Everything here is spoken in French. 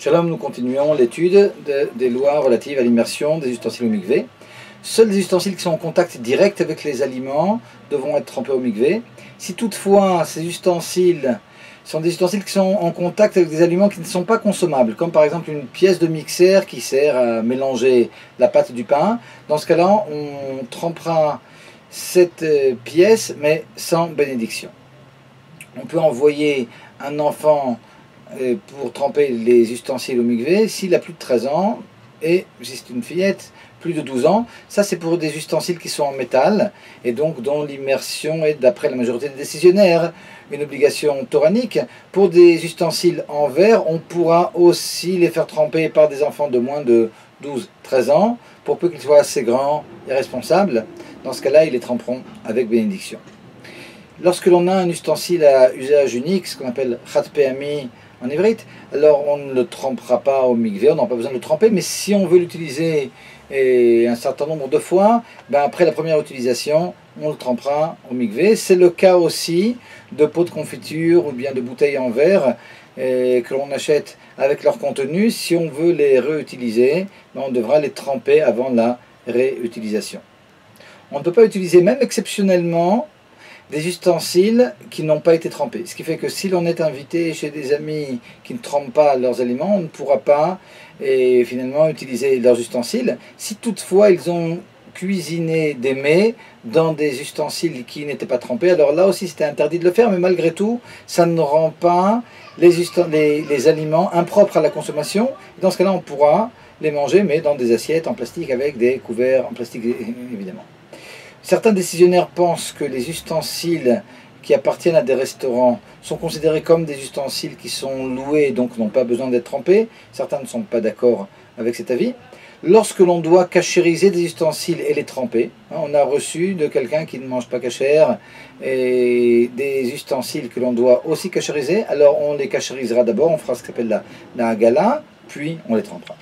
Shalom, nous continuons l'étude des lois relatives à l'immersion des ustensiles au mikvé. Seuls les ustensiles qui sont en contact direct avec les aliments devront être trempés au mikvé. Si toutefois ces ustensiles sont des ustensiles qui sont en contact avec des aliments qui ne sont pas consommables, comme par exemple une pièce de mixeur qui sert à mélanger la pâte du pain, dans ce cas-là, on trempera cette pièce, mais sans bénédiction. On peut envoyer un enfant pour tremper les ustensiles au mikvé s'il a plus de 13 ans, et si c'est une fillette, plus de 12 ans. Ça, c'est pour des ustensiles qui sont en métal, et donc dont l'immersion est, d'après la majorité des décisionnaires, une obligation toranique. Pour des ustensiles en verre, on pourra aussi les faire tremper par des enfants de moins de 12-13 ans, pour peu qu'ils soient assez grands et responsables. Dans ce cas-là, ils les tremperont avec bénédiction. Lorsque l'on a un ustensile à usage unique, ce qu'on appelle chat pe'ami en ivrite, alors on ne le trempera pas au mikvé, on n'a pas besoin de le tremper, mais si on veut l'utiliser un certain nombre de fois, après la première utilisation, on le trempera au mikvé. C'est le cas aussi de pots de confiture ou bien de bouteilles en verre que l'on achète avec leur contenu. Si on veut les réutiliser, on devra les tremper avant la réutilisation. On ne peut pas utiliser, même exceptionnellement, des ustensiles qui n'ont pas été trempés. Ce qui fait que si l'on est invité chez des amis qui ne trempent pas leurs aliments, on ne pourra pas finalement utiliser leurs ustensiles. Si toutefois ils ont cuisiné des mets dans des ustensiles qui n'étaient pas trempés, alors là aussi c'était interdit de le faire, mais malgré tout, ça ne rend pas les aliments impropres à la consommation. Dans ce cas-là, on pourra les manger, mais dans des assiettes en plastique avec des couverts en plastique, évidemment. Certains décisionnaires pensent que les ustensiles qui appartiennent à des restaurants sont considérés comme des ustensiles qui sont loués et donc n'ont pas besoin d'être trempés. Certains ne sont pas d'accord avec cet avis. Lorsque l'on doit cachériser des ustensiles et les tremper, on a reçu de quelqu'un qui ne mange pas cachère et des ustensiles que l'on doit aussi cachériser, alors on les cachérisera d'abord, on fera ce qu'on appelle la hagala, puis on les trempera.